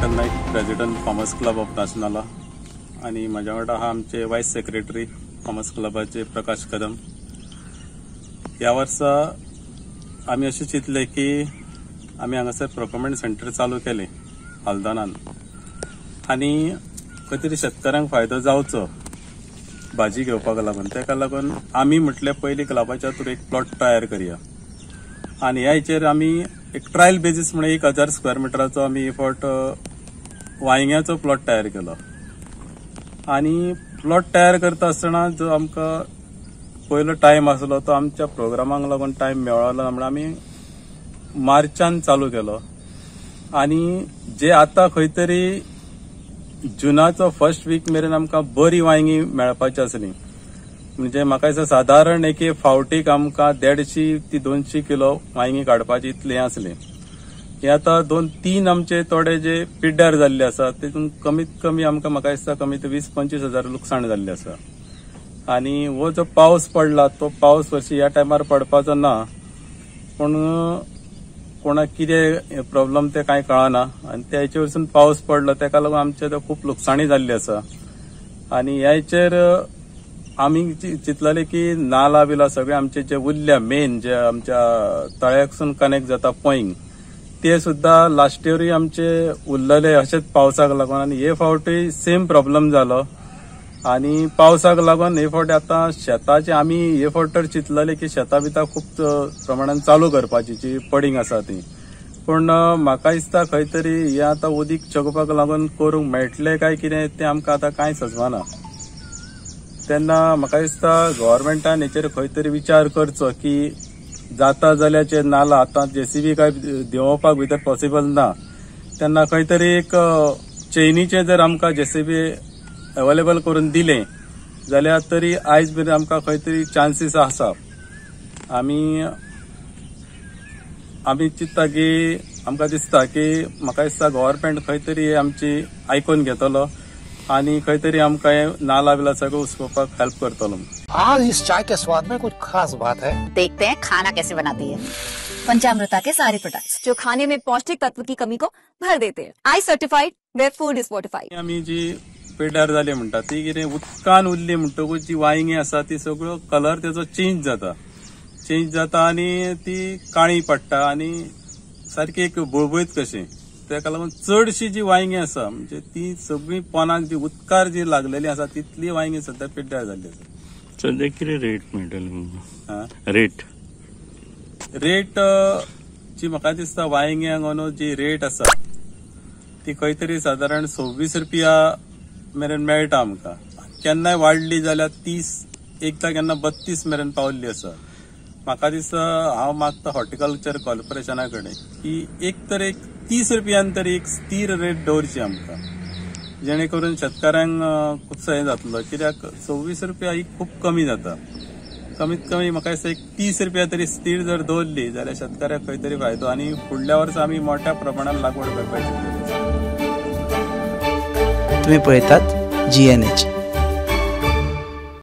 Vitthal Naik, president farmers club of नाशनाला, आणि माझ्या वांगडा हा आमचे वायस सेक्रेटरी फार्मर्स क्लबाचे प्रकाश कदम. ह्या वर्सा आम्ही अशें चिंतले की आम्ही हांगासर प्रोक्युरमेंट सेंटर चालू केले हल्दोणान, आणि खंय तरी शेतकऱ्यांक फायदो जावचो भाजी घेवपाक लागून. तेका लागून आमी म्हटले पयलीं क्लबाच्या थ्रू एक प्लॉट तयार करया, आणि ह्या हेचेर आमी एक ट्रायल बेसीस म्हणून 1000 स्क्वेअर मिटराचो आमी फावट वांयग्याचो प्लॉट तयार केलो. आणि प्लॉट तयार करता आसतना जो आमकां पयलो टायम आसलो तो आमच्या प्रोग्रामाक लागून टायम मेळलो ना, म्हणून आमी मार्चान चालू केलो. आणि जे आता खंय तरी जुनाचो फर्स्ट वीक मेरेन आमकां बरी वांयगी मेळपाची आसली. म्हणजे म्हाका दिसता साधारण एक फावटीक आमकां 150 ते 200 किलो वांयगी काडपाची इतले आसले. हे आता 2-3 आमचे थोडे जे पिड्ड्यार जाल्ले आसा तेतून कमीत कमी आमकां म्हाका दिसता कमीत 20-25 हजार लुकसाण जाल्ले आसा. आणि हो जो पावस पडला तो पावस वर्षी ह्या टायमार पडपाचो ना, पूण कोणाक कितें प्रॉब्लेम ते कांय कळना, आणि त्या हेचे वरसून पावस पडलो तेका लागून आमचे खूप लुकसाणी जाल्ली आसा. आणि ह्या हेचेर आमी चिंतलेले की नाला बिला सगळे आमचे जे उरल्या मेन जे आमच्या तळ्याकसून कनेक्ट जाता पॉइंट ते सुद्धा लास्ट इयरूय आमचे उरलेले अशेंच पावसाक लागून, आणि हे फावटी सेम प्रॉब्लेम जालो. आणि पावसाक लागून हे फावटी आता शेताचे आमी हे फावटर चिंतलेले की शेतां बितां खूप प्रमाणान चालू करपाची जी पडींग आसा ती, पूण म्हाका दिसता खंय तरी हे आता उदीक चगोवपाक लागून करूंक मेळटले काय कितें ते आमकां आता कांय सजवाना. तेन्ना म्हाका दिसता गव्हर्मेंटान हेचेर खंय तरी विचार करचो की जाता जाल्यार जे नाला आता जेसीबी काय देंवोवपाक भितर पॉसिबल ना, तेन्ना खंय तरी एक चैनीचे जर आमकां जेसीबी अवेलेबल करून दिले जाल्यार तरी आयज मेरेन आमकां खंय तरी चान्सीस आसा. आमी चिंतता की आमकां दिसता की म्हाका दिसता गव्हर्मेंट खंय तरी आमची आयकून घेतलो आणि खंय तरी आमकां नाला बिला सगळं उसकोवपाक हेल्प करतलो. आज इस चाय के स्वाद में कुछ खास बात है. देखते हैं खाना कैसे बनाती है. पंचामृता के सारे प्रोडक्ट्स जो खाने में पौष्टिक तत्व की कमी को भर देते हैं. I certified where food is fortified. आमी जी पिड्ड्यार जाली म्हणटा ती कितें उदकान उरली म्हणटकूच जी वांयगी आसा ती सगळो कलर तेजो चेंज जाता आणि ती काळी पडटा आणि सारखी एक बुळबुळीत कशी. तेका लागून चडशी जी वांयगी आसा म्हणजे ती सगळी पोनाक जी उदकार जी लागलेली आसा तितली वांयगी सध्या पिड्ड्यार जाल्ली आसा. सध्या कितें रेट मेळटली? रेट जी म्हाका दिसता वांयग्यांक अंदू जी रेट आसा ती खंय तरी साधारण 26 रुपया मेरेन मेळटा आमकां. केन्नाय वाडली जाल्यार 30, एकदां केन्ना 32 मेरेन पावल्ली आसा. म्हाका दिसता हांव मागता हॉर्टिकल्चर कॉर्पोरेशना कडेन की एक 30 रुपयान तरी एक स्थिर रेट दवरची आमकां, जेणे करून शेतकऱ्यांक खूब हें जातलो. कित्याक 26 रुपया ही खूप कमी जाता. कमीत कमी म्हाका दिसता एक 30 रुपया तरी स्थिर जर दवरली जाल्यार शेतकऱ्याक खंय तरी फायदो, आणि फुडल्या वर्सा आमी मोठ्या प्रमाणात लागवड करपाची. तुम्ही पळयतात GNH.